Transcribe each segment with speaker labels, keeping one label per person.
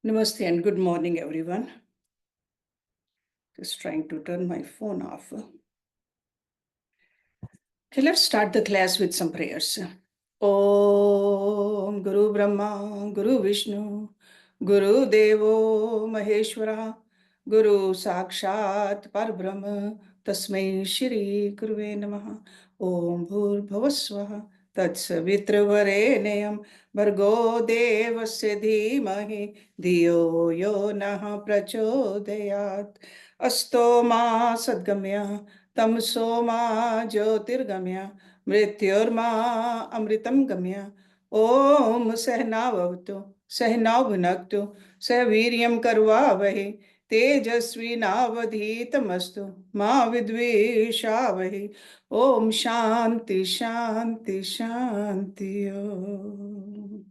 Speaker 1: Namaste and good morning, everyone. Just trying to turn my phone off. Okay, let's start the class with some prayers. Om Guru Brahma, Guru Vishnu, Guru Devo Maheshwara, Guru Sakshat Parbrahma, Tasmai Shri Guruve Namaha. Om Bhur Bhavasvaha, Tatsavitravare Bhargo Devasya Dhimahi, Dhiyo Yo Naha Prachodayat, Asto Ma Sadgamya, Tamso Ma Jyotirgamya, Mrityurma Amritam Gamya. Om Sahnavavtu, Sahnavbhunaktu, Saviryam Karvavahi, Tejasvi Navadhitamastu, Ma Vidvishavahi. Om Shanti Shanti Shanti Om.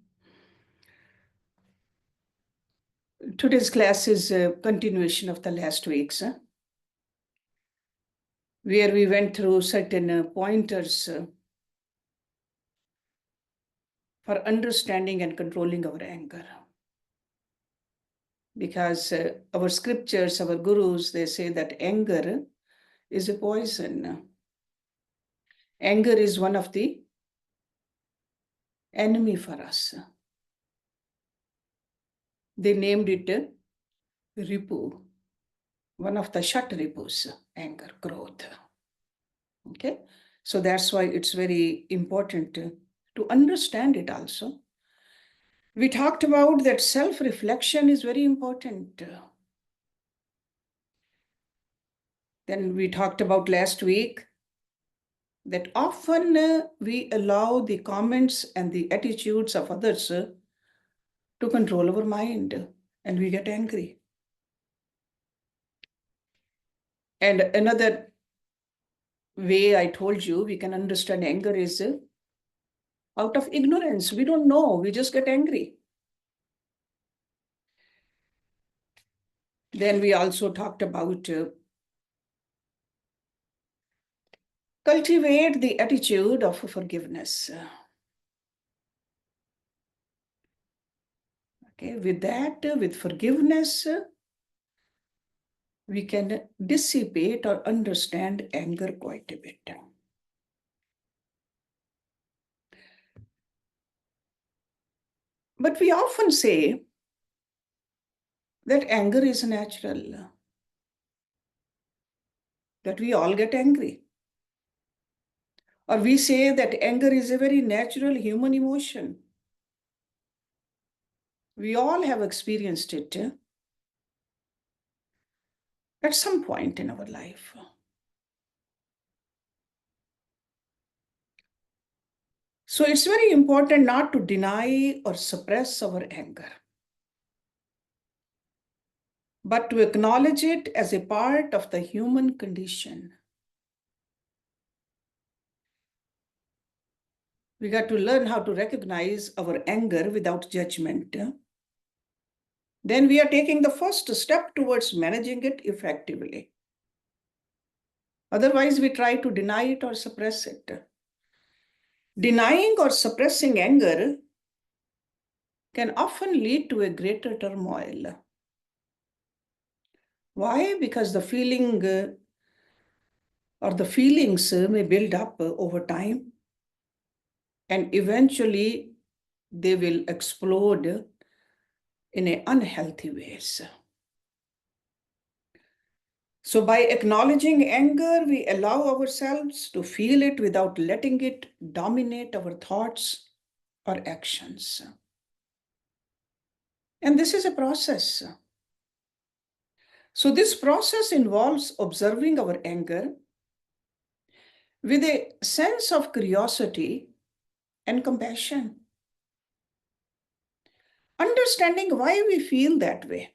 Speaker 1: Today's class is a continuation of the last week's, where we went through certain pointers for understanding and controlling our anger. Because our scriptures, our gurus, they say that anger is a poison. Anger is one of the enemy for us. They named it Ripu, one of the Shat Ripus, anger, growth. Okay, so that's why it's very important to understand it also. We talked about that self-reflection is very important. Then we talked about last week that often we allow the comments and the attitudes of others to control our mind, and we get angry. And another way I told you we can understand anger is out of ignorance. We don't know, we just get angry. Then we also talked about cultivate the attitude of forgiveness. Okay, with that, with forgiveness, we can dissipate or understand anger quite a bit. But we often say that anger is natural, that we all get angry. Or we say that anger is a very natural human emotion. We all have experienced it at some point in our life. So it's very important not to deny or suppress our anger, but to acknowledge it as a part of the human condition. We got to learn how to recognize our anger without judgment. Then we are taking the first step towards managing it effectively. Otherwise, we try to deny it or suppress it. Denying or suppressing anger can often lead to a greater turmoil. Why? Because the feeling or the feelings may build up over time, and eventually they will explode in an unhealthy ways. So by acknowledging anger, we allow ourselves to feel it without letting it dominate our thoughts or actions. And this is a process. So this process involves observing our anger with a sense of curiosity and compassion, understanding why we feel that way,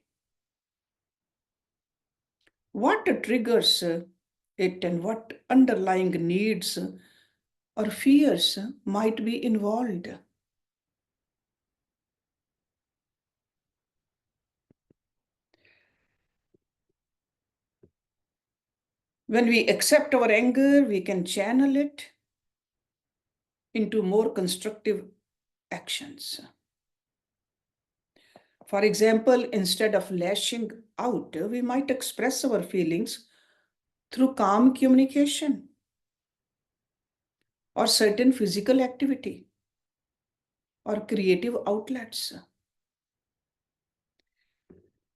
Speaker 1: what triggers it, and what underlying needs or fears might be involved. When we accept our anger, we can channel it into more constructive actions. For example, instead of lashing out, we might express our feelings through calm communication or certain physical activity or creative outlets.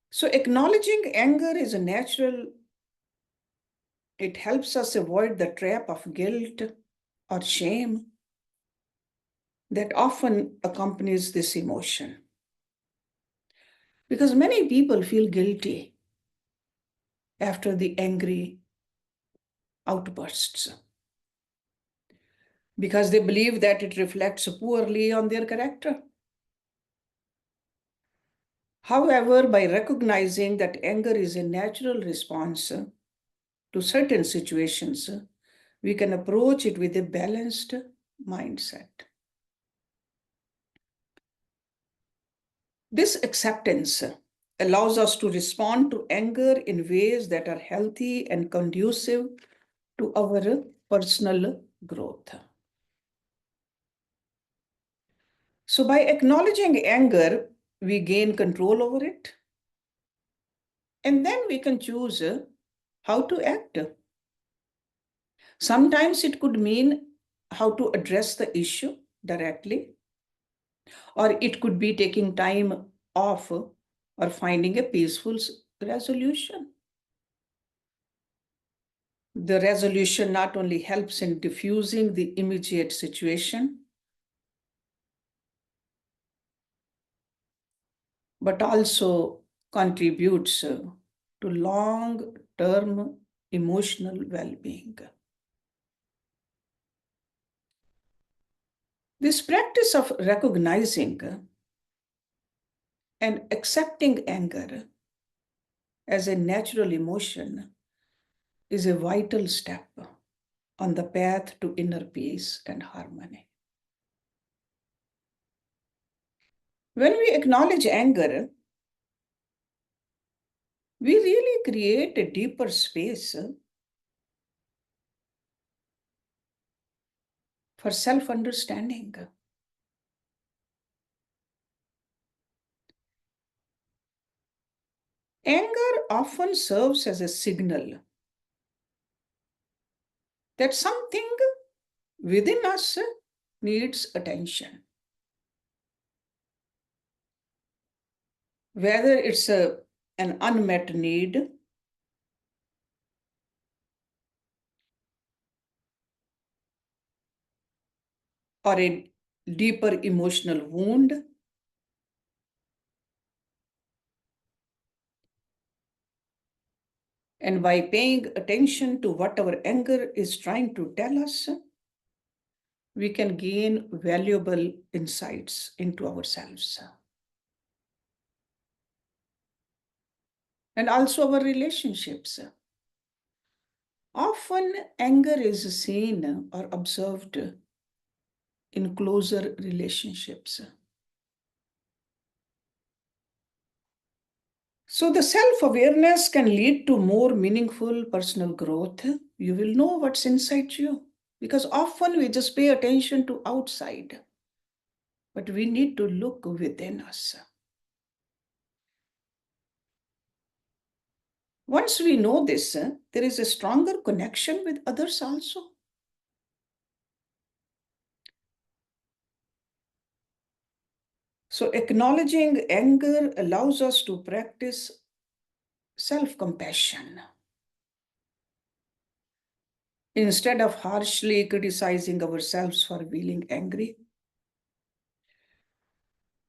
Speaker 1: So acknowledging anger is a natural. It helps us avoid the trap of guilt or shame that often accompanies this emotion. Because many people feel guilty after the angry outbursts because they believe that it reflects poorly on their character. However, by recognizing that anger is a natural response to certain situations, we can approach it with a balanced mindset. This acceptance allows us to respond to anger in ways that are healthy and conducive to our personal growth. So by acknowledging anger, we gain control over it, and then we can choose how to act. Sometimes it could mean how to address the issue directly, or it could be taking time off or finding a peaceful resolution. The resolution not only helps in diffusing the immediate situation, but also contributes to long-term emotional well-being. This practice of recognizing and accepting anger as a natural emotion is a vital step on the path to inner peace and harmony. When we acknowledge anger, we really create a deeper space for self-understanding. Anger often serves as a signal that something within us needs attention. Whether it's an unmet need, or a deeper emotional wound, and by paying attention to what our anger is trying to tell us, we can gain valuable insights into ourselves and also our relationships. Often, anger is seen or observed in closer relationships. So the self-awareness can lead to more meaningful personal growth. You will know what's inside you, because often we just pay attention to outside, but we need to look within us. Once we know this, there is a stronger connection with others also. So acknowledging anger allows us to practice self-compassion. Instead of harshly criticizing ourselves for feeling angry,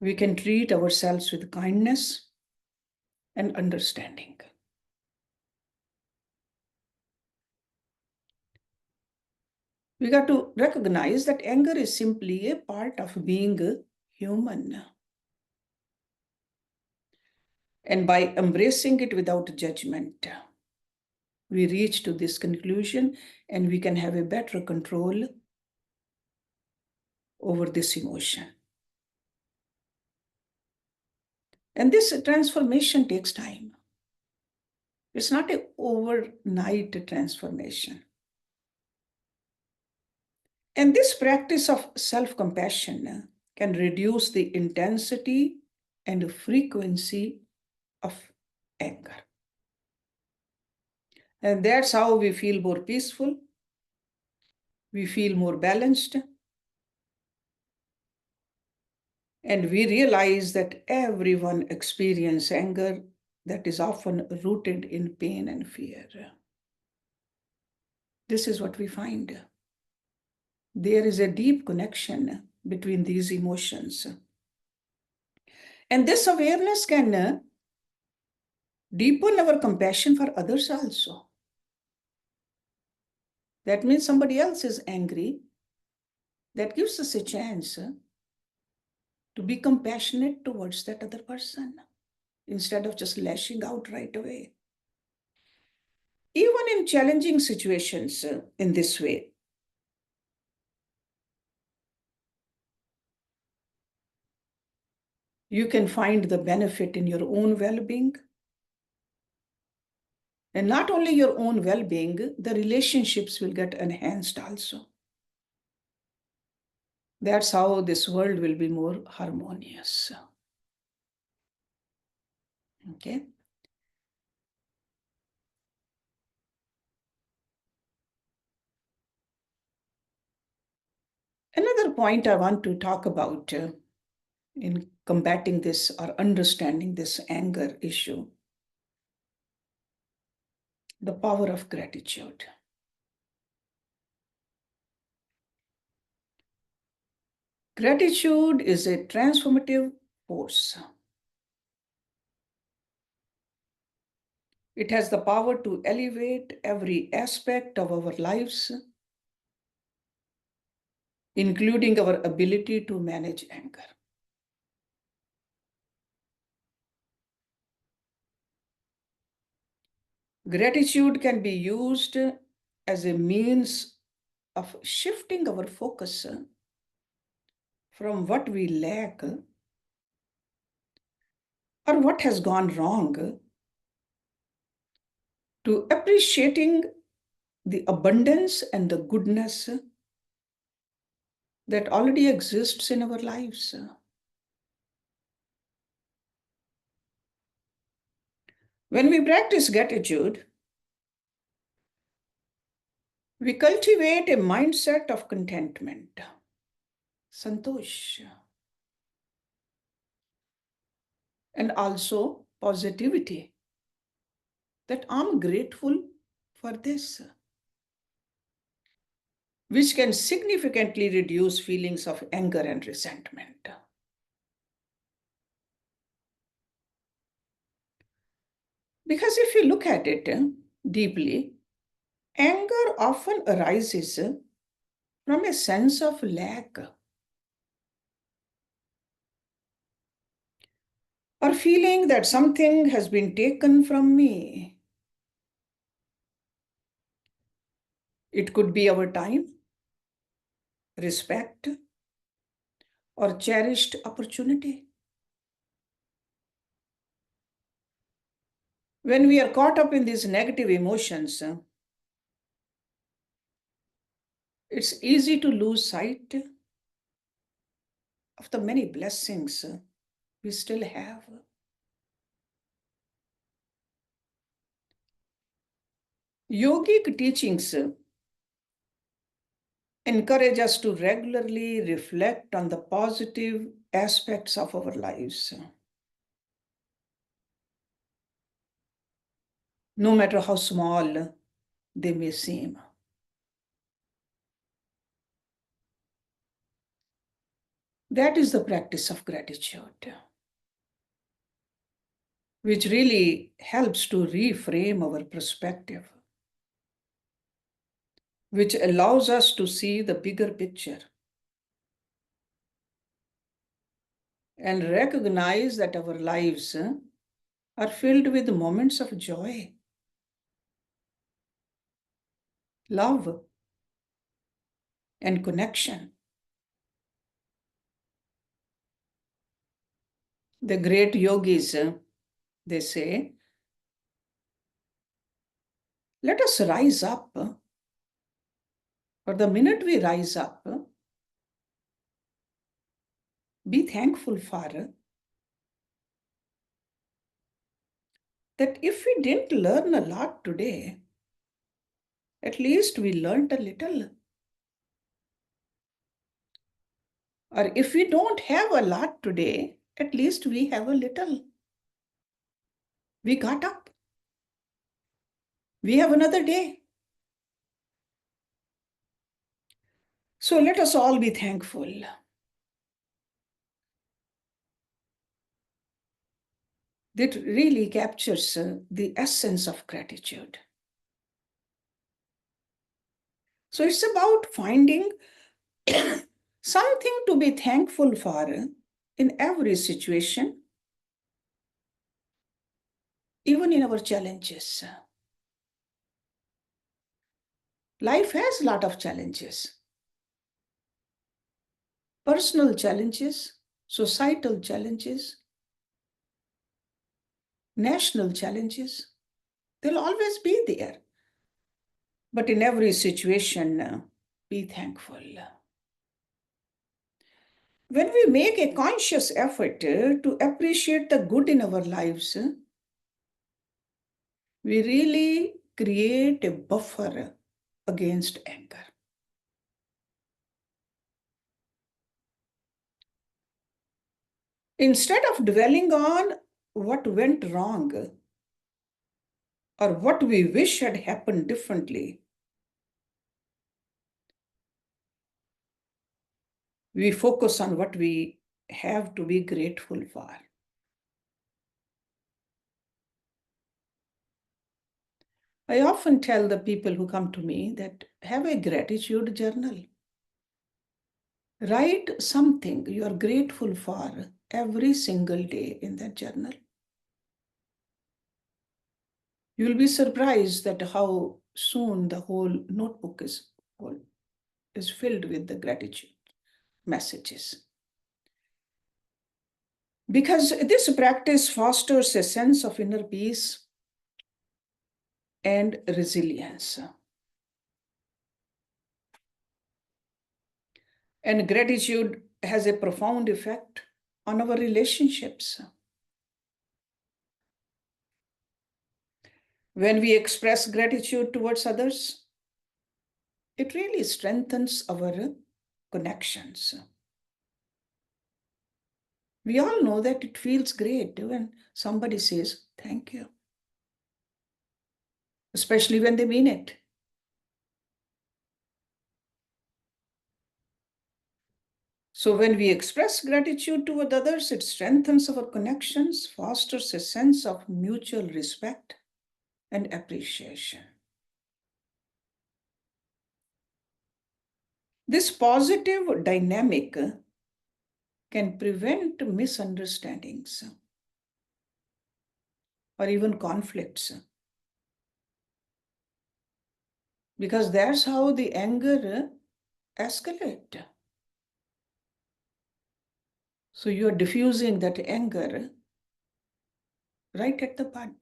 Speaker 1: we can treat ourselves with kindness and understanding. We got to recognize that anger is simply a part of being human. And by embracing it without judgment, we reach to this conclusion and we can have a better control over this emotion. And this transformation takes time. It's not an overnight transformation. And this practice of self-compassion can reduce the intensity and frequency of anger. And that's how we feel more peaceful, we feel more balanced, and we realize that everyone experiences anger that is often rooted in pain and fear. This is what we find. There is a deep connection between these emotions. And this awareness can deepen our compassion for others also. That means somebody else is angry. That gives us a chance to be compassionate towards that other person instead of just lashing out right away. Even in challenging situations in this way, you can find the benefit in your own well-being. And not only your own well-being, the relationships will get enhanced also. That's how this world will be more harmonious. Okay? Another point I want to talk about in combating this or understanding this anger issue, the power of gratitude. Gratitude is a transformative force. It has the power to elevate every aspect of our lives, including our ability to manage anger. Gratitude can be used as a means of shifting our focus from what we lack or what has gone wrong to appreciating the abundance and the goodness that already exists in our lives. When we practice gratitude, we cultivate a mindset of contentment, santosh, and also positivity, that I'm grateful for this, which can significantly reduce feelings of anger and resentment. Because if you look at it deeply, anger often arises from a sense of lack or feeling that something has been taken from me. It could be our time, respect, or cherished opportunity. When we are caught up in these negative emotions, it's easy to lose sight of the many blessings we still have. Yogic teachings encourage us to regularly reflect on the positive aspects of our lives, no matter how small they may seem. That is the practice of gratitude, which really helps to reframe our perspective, which allows us to see the bigger picture and recognize that our lives are filled with moments of joy, love, and connection. The great yogis, they say, let us rise up. For the minute we rise up, be thankful for that if we didn't learn a lot today, at least we learned a little. Or if we don't have a lot today, at least we have a little. We got up. We have another day. So let us all be thankful. That really captures the essence of gratitude. So it's about finding something to be thankful for in every situation, even in our challenges. Life has a lot of challenges. Personal challenges, societal challenges, national challenges. They'll always be there. But in every situation, be thankful. When we make a conscious effort to appreciate the good in our lives, we really create a buffer against anger. Instead of dwelling on what went wrong or what we wish had happened differently, we focus on what we have to be grateful for. I often tell the people who come to me that have a gratitude journal. Write something you are grateful for every single day in that journal. You will be surprised at how soon the whole notebook is filled with the gratitude messages. Because this practice fosters a sense of inner peace and resilience. And gratitude has a profound effect on our relationships. When we express gratitude towards others, it really strengthens our connections. We all know that it feels great when somebody says, thank you, especially when they mean it. So when we express gratitude toward others, it strengthens our connections, fosters a sense of mutual respect and appreciation. This positive dynamic can prevent misunderstandings or even conflicts, because that's how the anger escalates. So you're diffusing that anger right at the bud.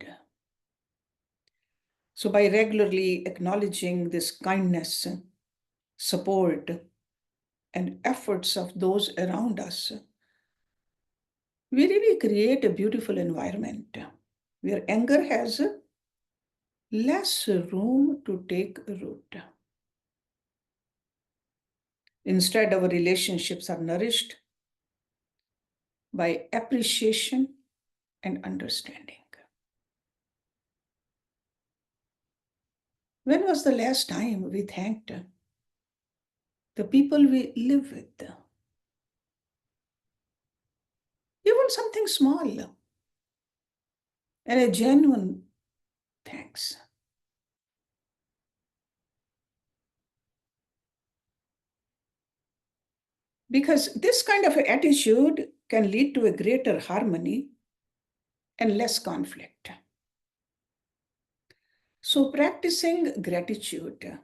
Speaker 1: So by regularly acknowledging this kindness, support, and efforts of those around us, we really create a beautiful environment where anger has less room to take root. Instead, our relationships are nourished by appreciation and understanding. When was the last time we thanked the people we live with? Even something small and a genuine thanks. Because this kind of attitude can lead to a greater harmony and less conflict. So practicing gratitude.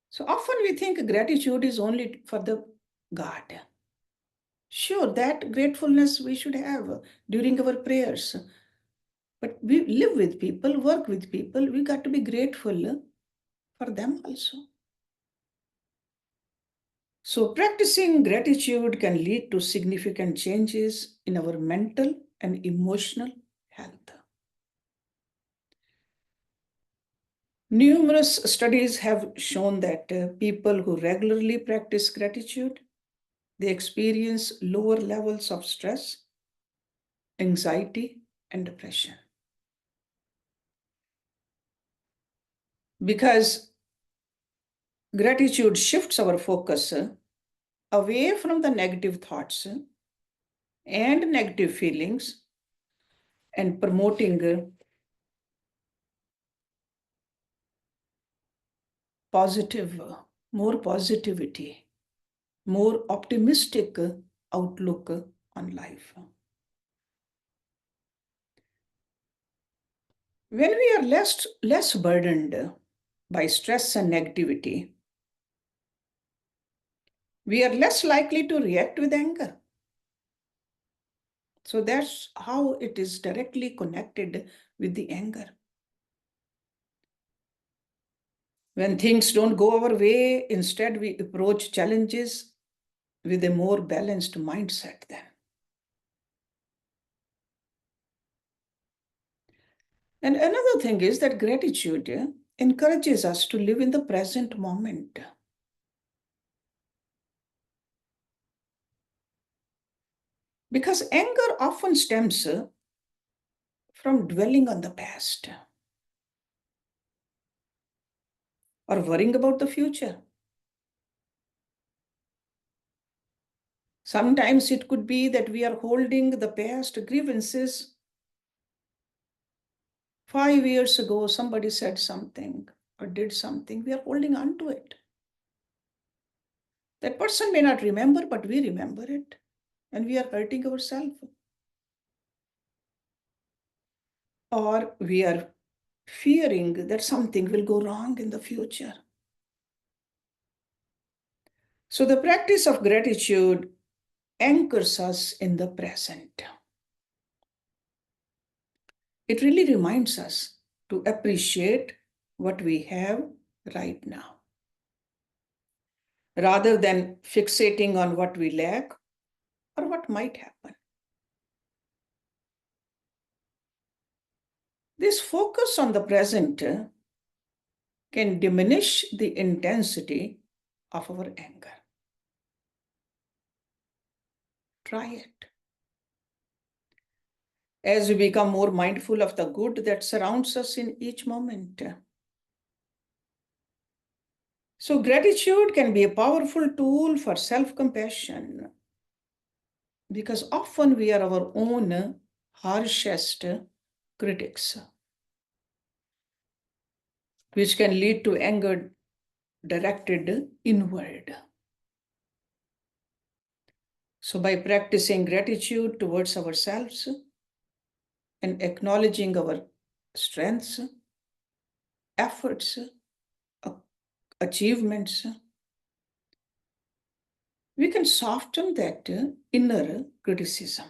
Speaker 1: So often we think gratitude is only for the God. Sure, that gratefulness we should have during our prayers. But we live with people, work with people, we got to be grateful for them also. So practicing gratitude can lead to significant changes in our mental and emotional health. Numerous studies have shown that people who regularly practice gratitude, they experience lower levels of stress, anxiety, and depression. Because gratitude shifts our focus away from the negative thoughts and negative feelings and promoting more positivity, more optimistic outlook on life. When we are less burdened by stress and negativity, we are less likely to react with anger. So that's how it is directly connected with the anger. When things don't go our way, instead we approach challenges with a more balanced mindset then. And another thing is that gratitude encourages us to live in the present moment. Because anger often stems from dwelling on the past or worrying about the future. Sometimes it could be that we are holding the past grievances. 5 years ago, somebody said something or did something. We are holding on to it. That person may not remember, but we remember it. And we are hurting ourselves. Or we are fearing that something will go wrong in the future. So the practice of gratitude anchors us in the present. It really reminds us to appreciate what we have right now, rather than fixating on what we lack or what might happen. This focus on the present can diminish the intensity of our anger. Try it. As we become more mindful of the good that surrounds us in each moment. So gratitude can be a powerful tool for self-compassion, because often we are our own harshest critics, which can lead to anger directed inward. So by practicing gratitude towards ourselves and acknowledging our strengths, efforts, achievements, we can soften that inner criticism.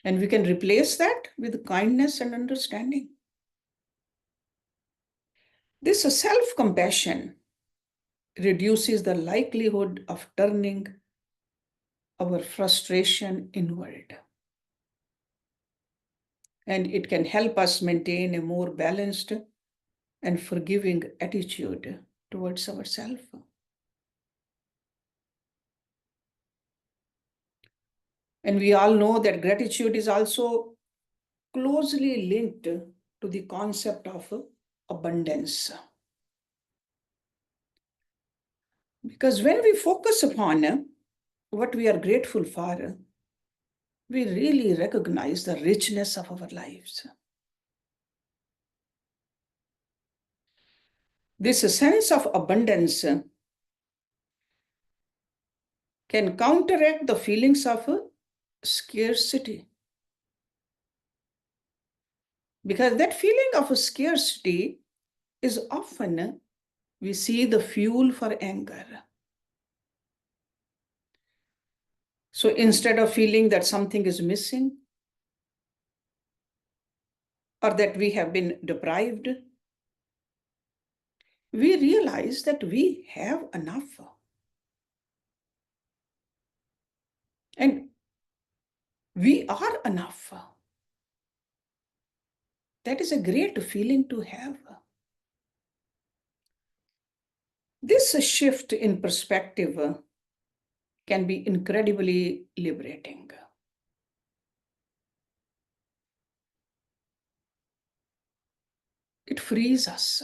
Speaker 1: And we can replace that with kindness and understanding. This self-compassion reduces the likelihood of turning our frustration inward. And it can help us maintain a more balanced and forgiving attitude towards ourselves. And we all know that gratitude is also closely linked to the concept of abundance. Because when we focus upon what we are grateful for, we really recognize the richness of our lives. This sense of abundance can counteract the feelings of scarcity. Because that feeling of scarcity is often, we see, the fuel for anger. So instead of feeling that something is missing or that we have been deprived, we realize that we have enough. And We are enough. That is a great feeling to have. This shift in perspective can be incredibly liberating. It frees us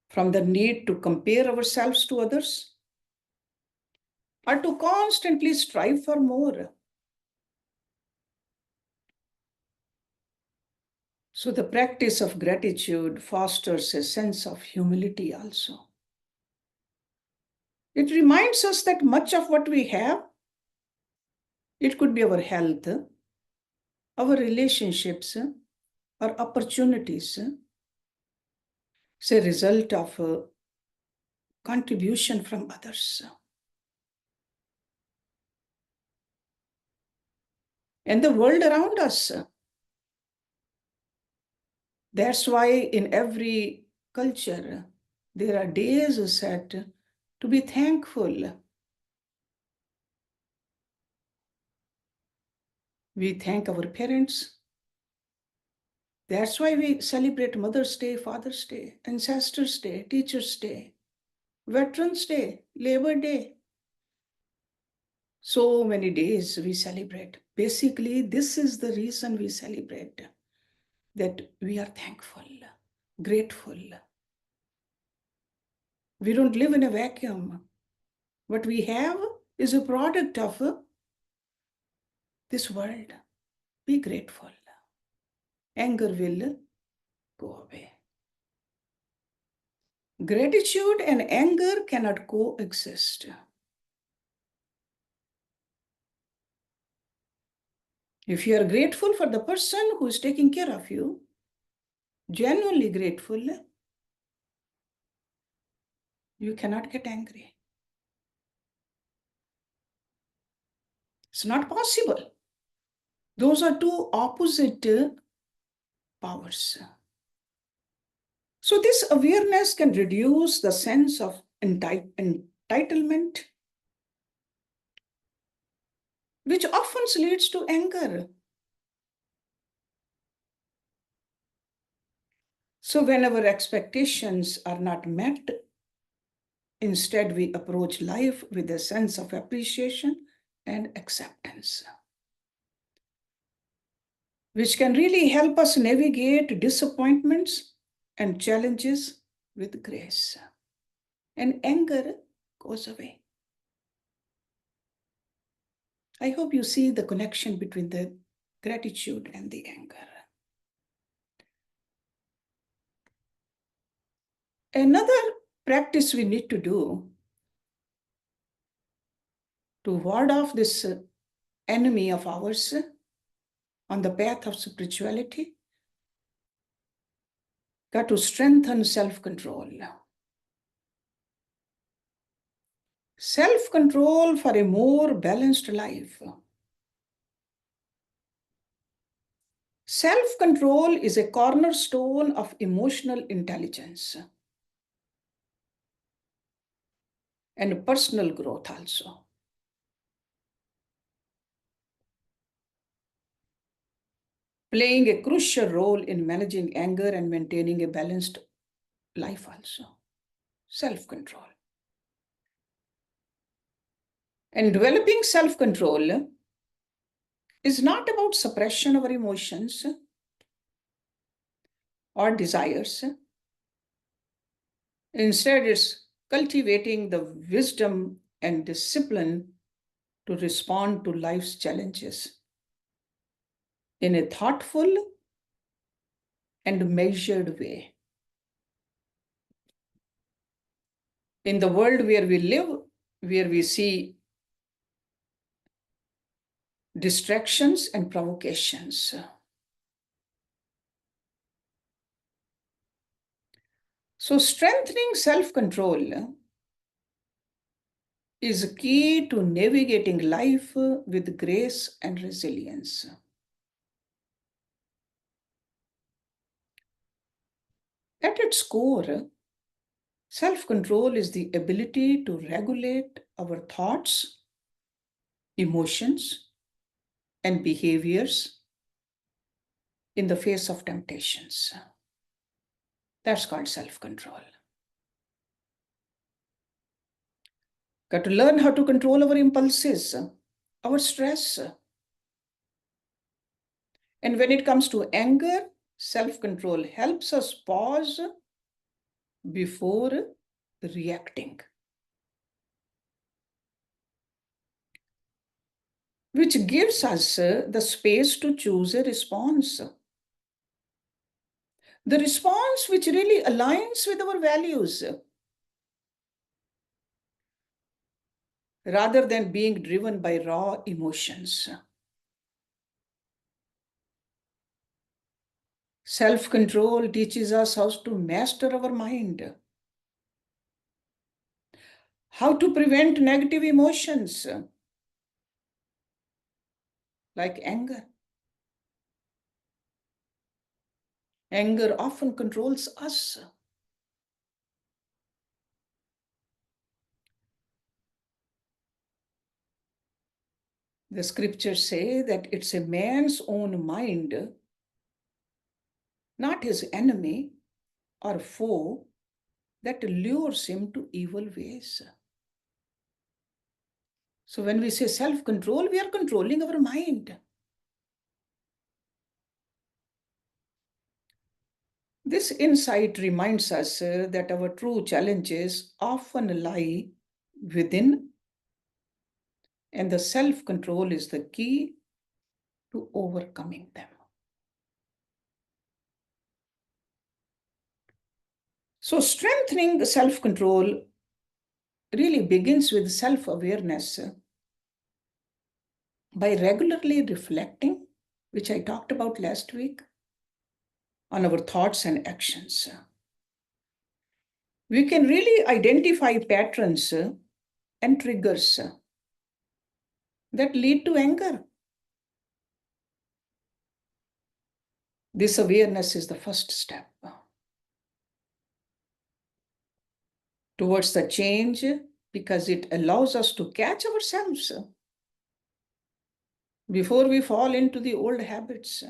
Speaker 1: from the need to compare ourselves to others or to constantly strive for more. So the practice of gratitude fosters a sense of humility also. It reminds us that much of what we have, it could be our health, our relationships, or opportunities, is a result of a contribution from others. And the world around us. That's why in every culture, there are days set to be thankful. We thank our parents. That's why we celebrate Mother's Day, Father's Day, Ancestors' Day, Teachers' Day, Veterans' Day, Labor Day. So many days we celebrate. Basically, this is the reason we celebrate, that we are thankful, grateful. We don't live in a vacuum. What we have is a product of this world. Be grateful. Anger will go away. Gratitude and anger cannot coexist. If you are grateful for the person who is taking care of you, genuinely grateful, you cannot get angry. It's not possible. Those are two opposite powers. So this awareness can reduce the sense of entitlement, which often leads to anger. So when our expectations are not met, instead we approach life with a sense of appreciation and acceptance, which can really help us navigate disappointments and challenges with grace. And anger goes away. I hope you see the connection between the gratitude and the anger. Another practice we need to do to ward off this enemy of ours on the path of spirituality, got to strengthen self-control. Self-control for a more balanced life. Self-control is a cornerstone of emotional intelligence and personal growth also. Playing a crucial role in managing anger and maintaining a balanced life also. Self-control. And developing self-control is not about suppression of our emotions or desires. Instead, it's cultivating the wisdom and discipline to respond to life's challenges in a thoughtful and measured way. In the world where we live, where we see distractions and provocations, so strengthening self-control is key to navigating life with grace and resilience. At its core, self-control is the ability to regulate our thoughts, emotions, and behaviors in the face of temptations. That's called self-control. Got to learn how to control our impulses, our stress. And when it comes to anger, self-control helps us pause before reacting, which gives us the space to choose a response. The response which really aligns with our values, rather than being driven by raw emotions. Self-control teaches us how to master our mind, how to prevent negative emotions like anger. Anger often controls us. The scriptures say that it's a man's own mind, not his enemy or foe, that lures him to evil ways. So when we say self-control, we are controlling our mind. This insight reminds us that our true challenges often lie within, and the self-control is the key to overcoming them. So strengthening self-control really begins with self-awareness by regularly reflecting, which I talked about last week, on our thoughts and actions. We can really identify patterns and triggers that lead to anger. This awareness is the first step towards the change, because it allows us to catch ourselves before we fall into the old habits.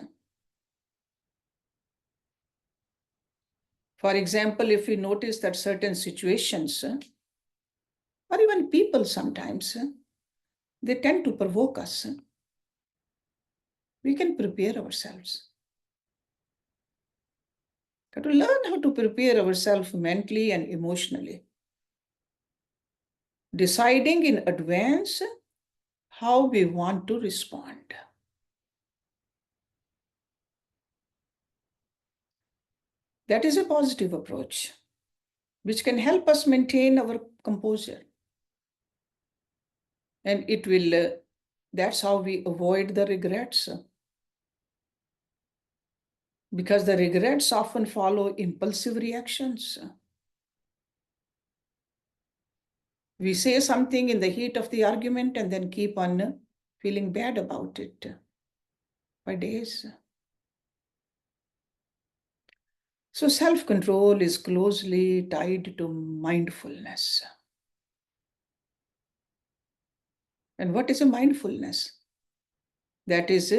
Speaker 1: For example, if we notice that certain situations, or even people sometimes, they tend to provoke us, we can prepare ourselves. Got to learn how to prepare ourselves mentally and emotionally, deciding in advance how we want to respond. That is a positive approach, which can help us maintain our composure. And it will, that's how we avoid the regrets. Because the regrets often follow impulsive reactions. We say something in the heat of the argument and then keep on feeling bad about it for days. So self-control is closely tied to mindfulness. And what is a mindfulness? That is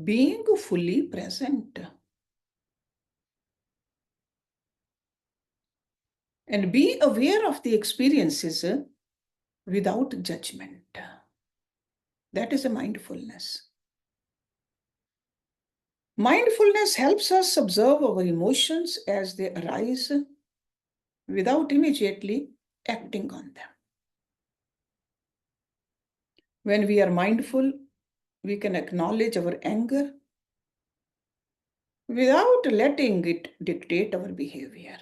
Speaker 1: being fully present. And be aware of the experiences without judgment. That is a mindfulness. Mindfulness helps us observe our emotions as they arise without immediately acting on them. When we are mindful, we can acknowledge our anger without letting it dictate our behavior.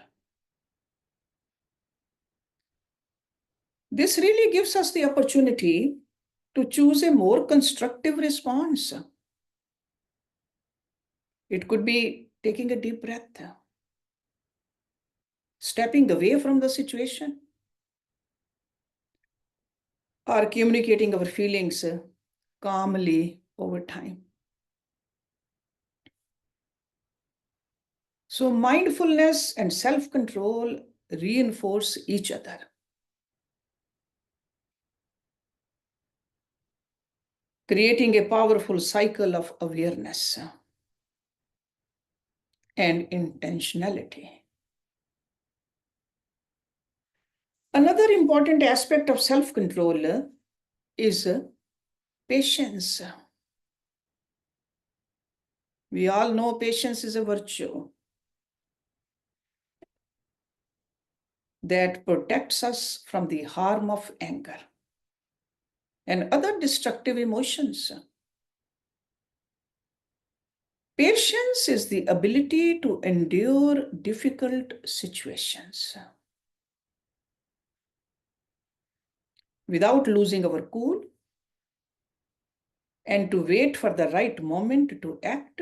Speaker 1: This really gives us the opportunity to choose a more constructive response. It could be taking a deep breath, stepping away from the situation, or communicating our feelings calmly over time. So mindfulness and self-control reinforce each other. creating a powerful cycle of awareness and intentionality. Another important aspect of self-control is patience. We all know patience is a virtue that protects us from the harm of anger and other destructive emotions. Patience is the ability to endure difficult situations without losing our cool and to wait for the right moment to act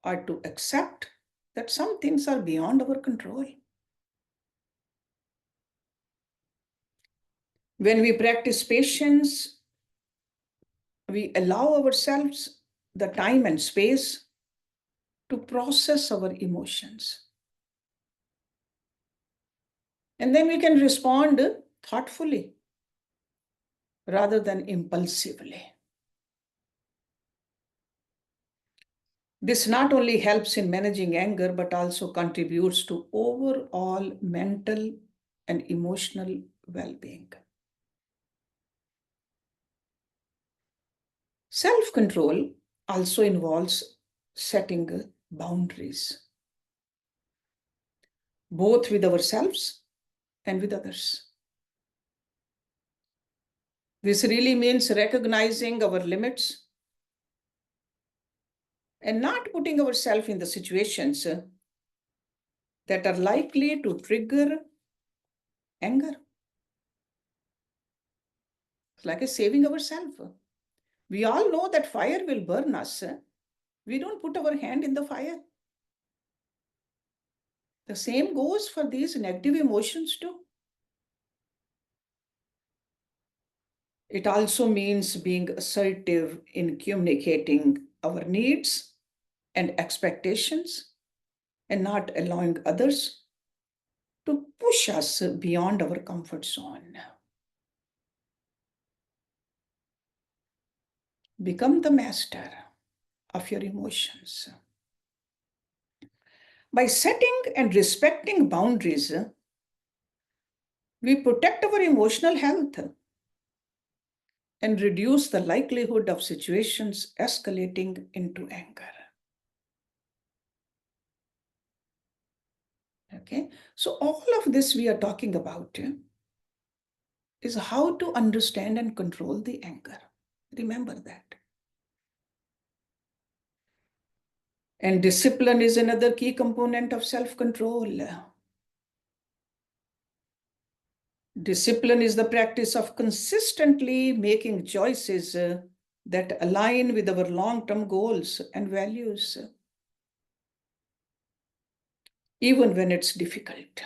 Speaker 1: or to accept that some things are beyond our control. When we practice patience, we allow ourselves the time and space to process our emotions. And then we can respond thoughtfully rather than impulsively. This not only helps in managing anger, but also contributes to overall mental and emotional well-being. Self-control also involves setting boundaries, both with ourselves and with others. This really means recognizing our limits and not putting ourselves in the situations that are likely to trigger anger. It's like saving ourselves. We all know that fire will burn us. We don't put our hand in the fire. The same goes for these negative emotions too. It also means being assertive in communicating our needs and expectations and not allowing others to push us beyond our comfort zone. Become the master of your emotions. By setting and respecting boundaries, we protect our emotional health and reduce the likelihood of situations escalating into anger. Okay, so all of this we are talking about is how to understand and control the anger. Remember that. And discipline is another key component of self-control. Discipline is the practice of consistently making choices that align with our long-term goals and values, even when it's difficult.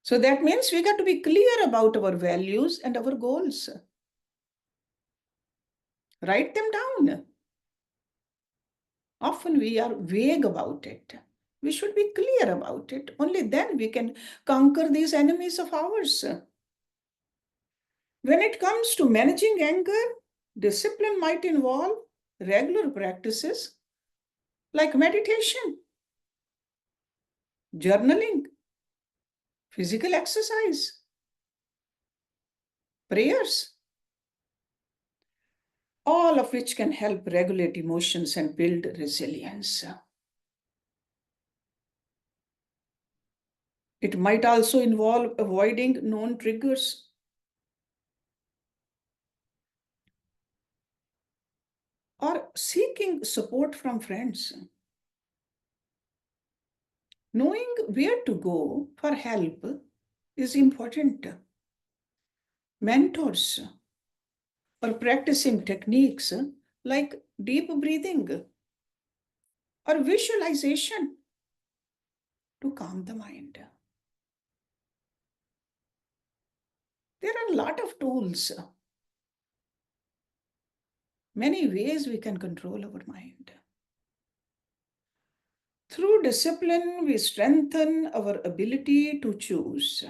Speaker 1: So that means we got to be clear about our values and our goals. Write them down. Often we are vague about it. We should be clear about it. Only then we can conquer these enemies of ours. When it comes to managing anger, discipline might involve regular practices like meditation, journaling, physical exercise, prayers, all of which can help regulate emotions and build resilience. It might also involve avoiding known triggers or seeking support from friends. Knowing where to go for help is important. Mentors or practicing techniques like deep breathing or visualization to calm the mind. There are a lot of tools, many ways we can control our mind. Through discipline, we strengthen our ability to choose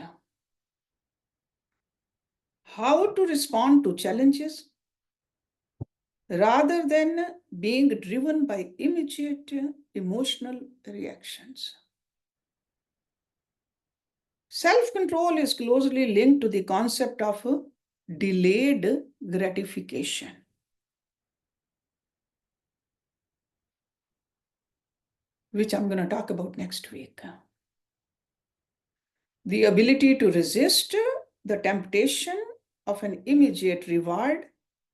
Speaker 1: how to respond to challenges rather than being driven by immediate emotional reactions. Self-control is closely linked to the concept of delayed gratification. Which I'm going to talk about next week. The ability to resist the temptation of an immediate reward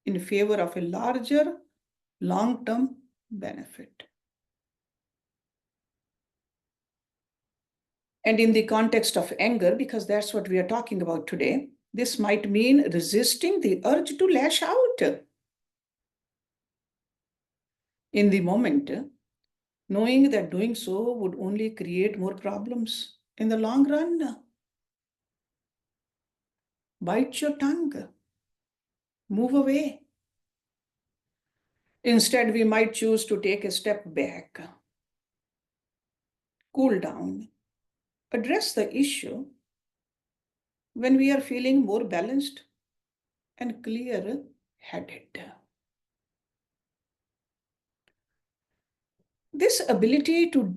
Speaker 1: in favor of a larger long-term benefit. And in the context of anger, because that's what we are talking about today, this might mean resisting the urge to lash out in the moment, knowing that doing so would only create more problems in the long run. Bite your tongue. Move away. Instead, we might choose to take a step back, cool down, address the issue when we are feeling more balanced and clear-headed. This ability to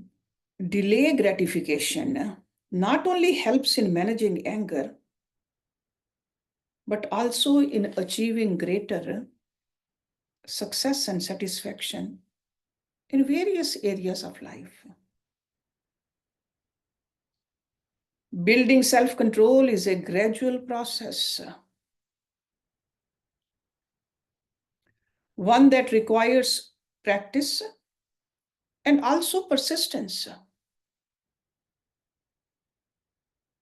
Speaker 1: delay gratification not only helps in managing anger, but also in achieving greater success and satisfaction in various areas of life. Building self-control is a gradual process, one that requires practice and also persistence.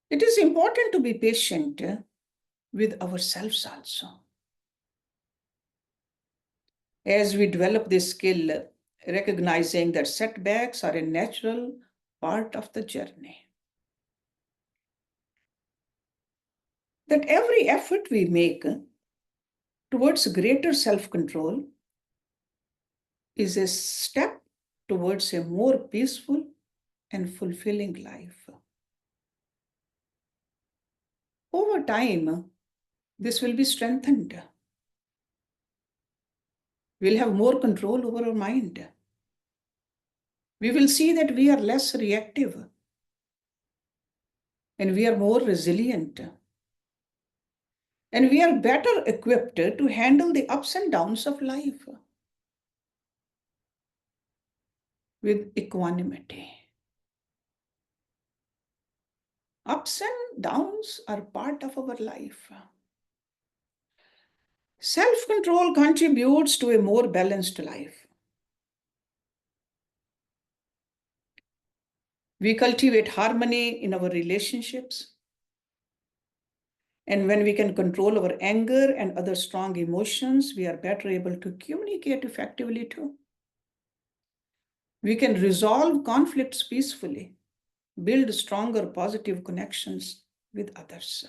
Speaker 1: It is important to be patient with ourselves also. As we develop this skill, recognizing that setbacks are a natural part of the journey. That every effort we make towards greater self-control is a step towards a more peaceful and fulfilling life. Over time, this will be strengthened. We'll have more control over our mind. We will see that we are less reactive and we are more resilient. And we are better equipped to handle the ups and downs of life with equanimity. Ups and downs are part of our life. Self-control contributes to a more balanced life. We cultivate harmony in our relationships. And when we can control our anger and other strong emotions, we are better able to communicate effectively too. We can resolve conflicts peacefully, build stronger positive connections with others.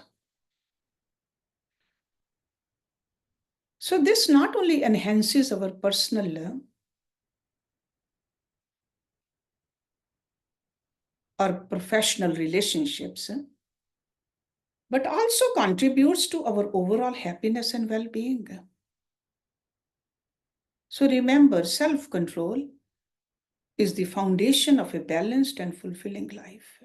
Speaker 1: So this not only enhances our personal or professional relationships, but also contributes to our overall happiness and well-being. So remember, self-control is the foundation of a balanced and fulfilling life.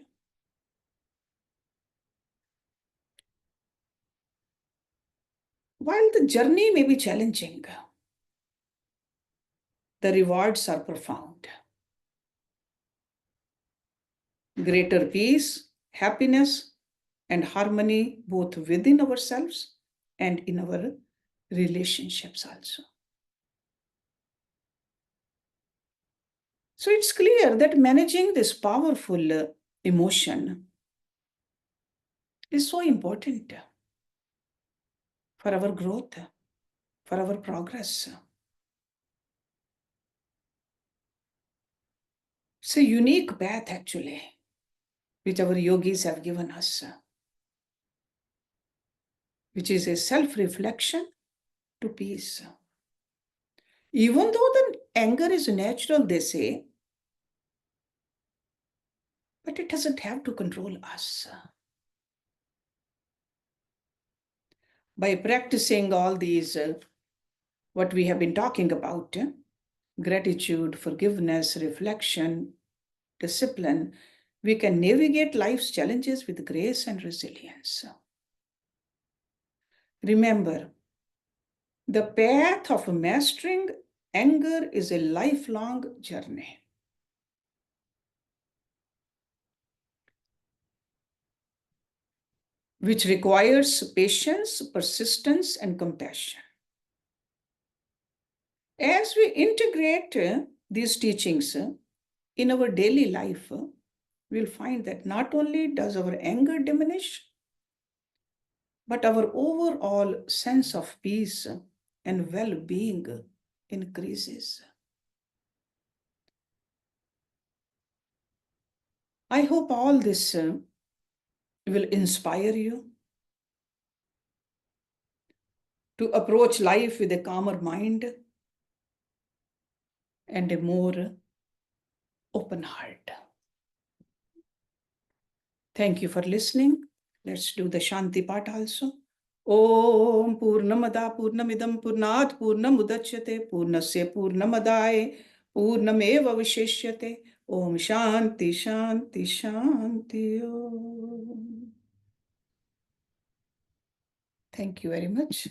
Speaker 1: While the journey may be challenging, the rewards are profound. Greater peace, happiness, and harmony both within ourselves and in our relationships also. So it's clear that managing this powerful emotion is so important for our growth, for our progress. It's a unique path actually, which our yogis have given us, which is a self-reflection to peace. Even though the anger is natural, they say, but it doesn't have to control us. By practicing all these what we have been talking about, gratitude, forgiveness, reflection, discipline, we can navigate life's challenges with grace and resilience. Remember, the path of mastering anger is a lifelong journey. Which requires patience, persistence, and compassion. As we integrate these teachings in our daily life, we'll find that not only does our anger diminish, but our overall sense of peace and well-being increases. I hope all this will inspire you to approach life with a calmer mind and a more open heart. Thank you for listening. Let's do the Shanti part also. Om Purnamada Purnamidam Purnat Purnamudachyate Purnasya Purnamadaya Purnameva Vishishyate. Om Shanti Shanti Shanti Om. Thank you very much.